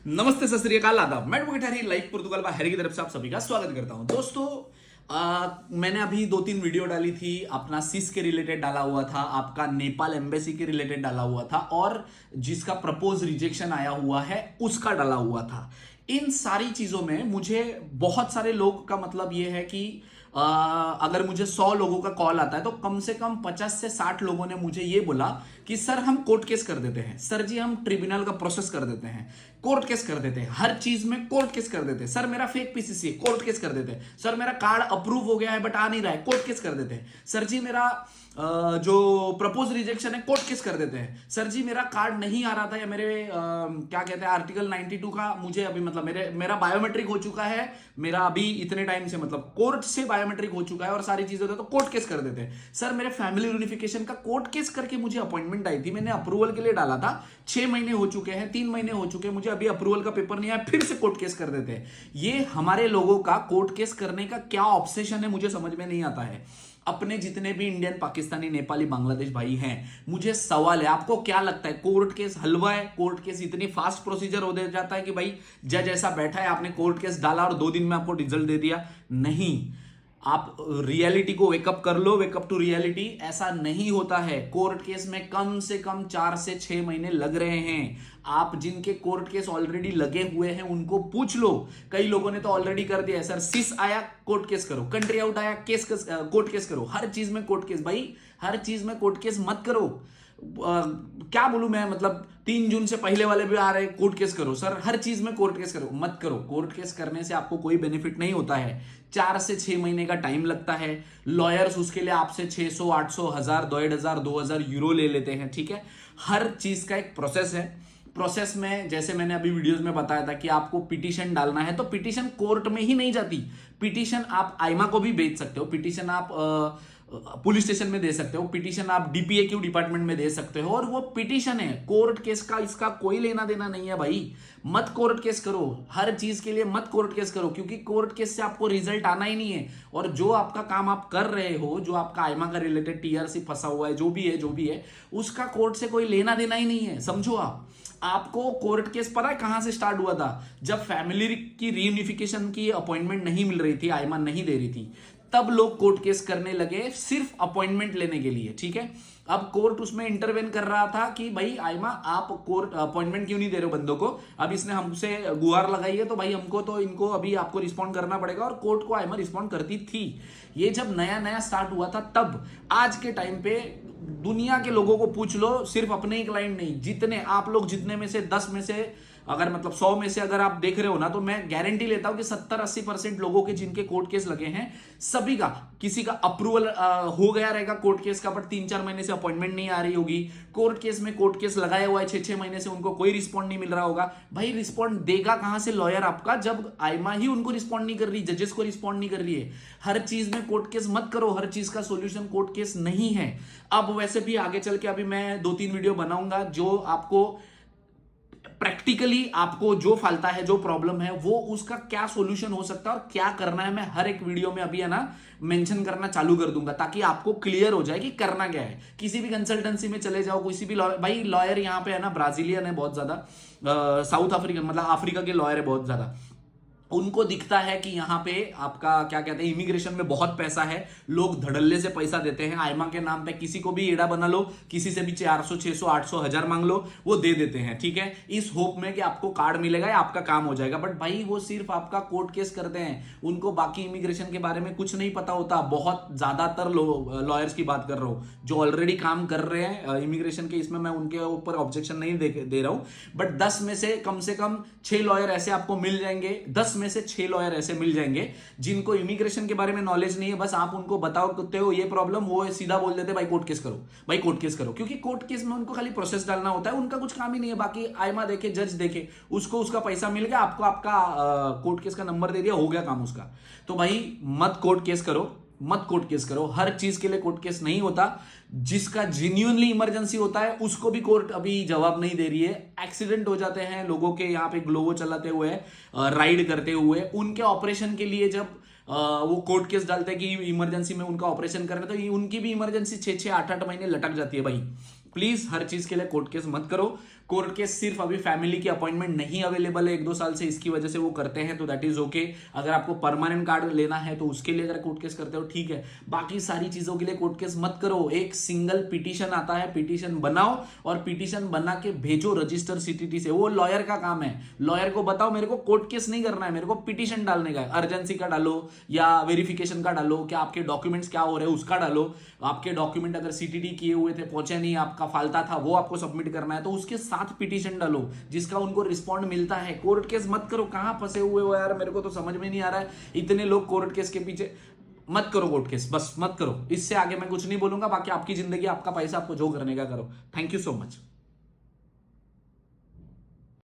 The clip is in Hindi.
नमस्ते, सत श्री अकाल, आदाब। मैं एडवोकेट हैरी, लाइव पुर्तगाल बा हैरी की तरफ से आप सभी का स्वागत करता हूं। दोस्तों, मैंने अभी 2-3 वीडियो डाली थी। अपना सिस के रिलेटेड डाला हुआ था, आपका नेपाल एम्बेसी के रिलेटेड डाला हुआ था, और जिसका प्रपोज रिजेक्शन आया हुआ है उसका डाला हुआ था। इन सारी चीजों में मुझे बहुत सारे लोग का मतलब ये है कि अगर मुझे 100 लोगों का कॉल आता है तो कम से कम 50 से 60 लोगों ने मुझे ये बोला कि सर हम कोर्ट केस कर देते हैं, सर जी हम ट्रिब्यूनल का प्रोसेस कर देते हैं, कोर्ट केस कर देते हैं, हर चीज में कोर्ट केस कर देते हैं, सर मेरा फेक पीसीसी है, कोर्ट केस कर देते हैं, सर मेरा कार्ड अप्रूव हो गया है बट आ नहीं रहा है, कोर्ट केस कर देते हैं, सर जी मेरा जो प्रपोज रिजेक्शन है कोर्ट केस कर देते हैं, सर जी मेरा कार्ड नहीं आ रहा था, या मेरे क्या कहते हैं आर्टिकल 92 का मुझे अभी मतलब मेरा बायोमेट्रिक हो चुका है, मेरा अभी इतने टाइम से मतलब कोर्ट से बायोमेट्रिक हो चुका है और सारी चीजें होती है तो कोर्ट केस कर देते हैं। सर मेरे फैमिली यूनिफिकेशन का कोर्ट केस करके मुझे अपॉइंटमेंट आई थी, मैंने अप्रूवल के लिए डाला था, 6 महीने हो चुके हैं, 3 महीने हो चुके हैं, मुझे अभी अप्रूवल का पेपर नहीं आया, फिर से कोर्ट केस कर देते हैं। ये हमारे लोगों का कोर्ट केस करने का क्या ऑब्सेशन है मुझे समझ में नहीं आता है। अपने जितने भी इंडियन, पाकिस्तानी, नेपाली, बांग्लादेश भाई हैं, मुझे सवाल है, आपको क्या लगता है कोर्ट केस हलवा है? कोर्ट केस इतनी फास्ट प्रोसीजर हो जाता है कि भाई जज ऐसा बैठा है, आपने कोर्ट केस डाला और 2 दिन में आपको रिजल्ट दे दिया? नहीं, आप रियलिटी को वेकअप कर लो, वेकअप टू रियलिटी। ऐसा नहीं होता है। कोर्ट केस में कम से कम 4 से 6 महीने लग रहे हैं। आप जिनके कोर्ट केस ऑलरेडी लगे हुए हैं उनको पूछ लो। कई लोगों ने तो ऑलरेडी कर दिया है, सर सिस आया कोर्ट केस करो, कंट्री आउट आया कोर्ट केस करो, हर चीज में कोर्ट केस। भाई हर चीज में कोर्ट केस मत करो। क्या बोलूं मैं, मतलब 3 जून से पहले वाले भी आ रहे कोर्ट केस करो, सर हर चीज में कोर्ट केस करो, मत करो। कोर्ट केस करने से आपको कोई बेनिफिट नहीं होता है। 4 से 6 महीने का टाइम लगता है। लॉयर्स उसके लिए आपसे 600, 800, 1000, 1500, 2000 यूरो ले लेते हैं। ठीक है, हर चीज का एक प्रोसेस है। प्रोसेस में जैसे मैंने अभी वीडियोस में बताया था कि आपको पिटीशन डालना है तो पिटीशन कोर्ट में ही नहीं जाती। पिटीशन आप आईमा को भी भेज सकते हो, पिटीशन आप पुलिस स्टेशन में दे सकते हो, पिटीशन आप डीपीएक्यू डिपार्टमेंट में दे सकते हो, और वो पिटीशन है। कोर्ट केस का इसका कोई लेना देना नहीं है भाई। मत कोर्ट केस करो, हर चीज के लिए मत कोर्ट केस करो, क्योंकि कोर्ट केस से आपको रिजल्ट आना ही नहीं है। और जो आपका काम आप कर रहे हो, जो आपका आईमा का रिलेटेड टीआरसी फंसा हुआ है, जो भी है उसका कोर्ट से कोई लेना देना ही नहीं है, समझो आप। आपको कोर्ट केस पता है कहां से स्टार्ट हुआ था? जब फैमिली की रीयूनिफिकेशन की अपॉइंटमेंट नहीं मिल रही थी, आईमा नहीं दे रही थी, तब लोग कोर्ट केस करने लगे सिर्फ अपॉइंटमेंट लेने के लिए। ठीक है, अब कोर्ट उसमें इंटरवेन कर रहा था कि भाई आईमा आप कोर्ट अपॉइंटमेंट क्यों नहीं दे रहे हो बंदों को? अब इसने हमसे गुहार लगाई है तो भाई हमको तो इनको अभी आपको रिस्पॉन्ड करना पड़ेगा, और कोर्ट को आईमा रिस्पॉन्ड करती थी। ये जब नया नया स्टार्ट हुआ था तब। आज के टाइम पे दुनिया के लोगों को पूछ लो, सिर्फ अपने ही क्लाइंट नहीं, जितने आप लोग, जितने में से 10 में से अगर मतलब 100 में से अगर आप देख रहे हो ना, तो मैं गारंटी लेता हूं कि 70-80% लोगों के जिनके कोर्ट केस लगे हैं, सभी का किसी का अप्रूवल हो गया रहेगा कोर्ट केस का, बट 3-4 महीने से अपॉइंटमेंट नहीं आ रही होगी। कोर्ट केस में कोर्ट केस लगाया हुआ है 6-6 महीने से, उनको कोई रिस्पॉन्ड नहीं मिल रहा होगा। भाई रिस्पॉन्ड देगा कहां से लॉयर आपका, जब आईमा ही उनको रिस्पॉन्ड नहीं कर रही, जजेस को रिस्पॉन्ड नहीं कर रही है। हर चीज में कोर्ट केस मत करो, हर चीज का सोल्यूशन कोर्ट केस नहीं है। अब वैसे भी आगे चल के अभी मैं 2-3 वीडियो बनाऊंगा जो आपको प्रैक्टिकली आपको जो फालता है, जो प्रॉब्लम है, वो उसका क्या सॉल्यूशन हो सकता है और क्या करना है, मैं हर एक वीडियो में अभी है ना मेंशन करना चालू कर दूंगा, ताकि आपको क्लियर हो जाए कि करना क्या है। किसी भी कंसल्टेंसी में चले जाओ, किसी भी लॉयर, भाई लॉयर यहाँ पे है ना ब्राजीलियन है बहुत ज्यादा, साउथ अफ्रीकन मतलब अफ्रीका के लॉयर है बहुत ज्यादा। उनको दिखता है कि यहाँ पे आपका क्या कहते हैं इमिग्रेशन में बहुत पैसा है, लोग धड़ल्ले से पैसा देते हैं आईमा के नाम पे, किसी को भी एड़ा बना लो, किसी से भी 400, 600, 800, 1000 मांग लो, वो दे देते हैं। ठीक है, इस होप में कि आपको कार्ड मिलेगा या आपका काम हो जाएगा, बट भाई वो सिर्फ आपका कोर्ट केस करते हैं, उनको बाकी इमिग्रेशन के बारे में कुछ नहीं पता होता। बहुत ज्यादातर लॉयर्स की बात कर रहा हूं जो ऑलरेडी काम कर रहे हैं इमिग्रेशन के, इसमें मैं उनके ऊपर ऑब्जेक्शन नहीं दे रहा हूं, बट 10 में से कम 6 लॉयर ऐसे आपको मिल जाएंगे, 10 में से 6 लॉयर ऐसे मिल जाएंगे जिनको इमिग्रेशन के बारे में नॉलेज नहीं है। बस आप उनको बताओ करते हो ये प्रॉब्लम, वो सीधा बोल देते भाई कोर्ट केस करो, भाई कोर्ट केस करो, क्योंकि कोर्ट केस में उनको खाली प्रोसेस डालना होता है, उनका कुछ काम ही नहीं है। बाकी आईमा देखे, जज देखे, उसको उसका पैसा मिल गया, आपको आपका कोर्ट केस का नंबर दे दिया, हो गया काम उसका। तो भाई मत कोर्ट केस करो, मत कोर्ट केस करो। हर चीज के लिए कोर्ट केस नहीं होता। जिसका जेन्युइनली इमरजेंसी होता है उसको भी कोर्ट अभी जवाब नहीं दे रही है। एक्सीडेंट हो जाते हैं लोगों के, यहाँ पे ग्लोवो चलाते हुए, राइड करते हुए, उनके ऑपरेशन के लिए जब वो कोर्ट केस डालते हैं कि इमरजेंसी में उनका ऑपरेशन करना, तो उनकी भी इमरजेंसी 6-6, 8-8 महीने लटक जाती है। भाई प्लीज हर चीज के लिए कोर्ट केस मत करो। कोर्ट केस सिर्फ अभी फैमिली की अपॉइंटमेंट नहीं अवेलेबल है 1-2 साल से, इसकी वजह से वो करते हैं, तो दैट इज ओके। अगर आपको परमानेंट कार्ड लेना है तो उसके लिए अगर कोर्ट केस करते हो ठीक है, बाकी सारी चीजों के लिए कोर्ट केस मत करो। एक सिंगल पिटीशन आता है, पिटीशन बनाओ और पिटीशन बना के भेजो रजिस्टर सीटीटी से, वो लॉयर का काम है। लॉयर को बताओ मेरे को कोर्ट केस नहीं करना है, मेरे को पिटीशन डालने का है, अर्जेंसी का डालो या वेरिफिकेशन का डालो, क्या आपके डॉक्यूमेंट्स क्या हो रहे हैं उसका डालो। आपके डॉक्यूमेंट अगर सीटीडी किए हुए थे, पहुंचे नहीं, आपका फालता था, वो आपको सबमिट करना है, तो उसके साथ पिटीशन डालो जिसका उनको रिस्पॉन्ड मिलता है। कोर्ट केस मत करो, कहां फंसे हुए हो यार, मेरे को तो समझ में नहीं आ रहा है। इतने लोग कोर्ट केस के पीछे, मत करो कोर्ट केस, बस मत करो। इससे आगे मैं कुछ नहीं बोलूंगा, बाकी आपकी जिंदगी, आपका पैसा, आपको जो करने का करो। Thank you so much.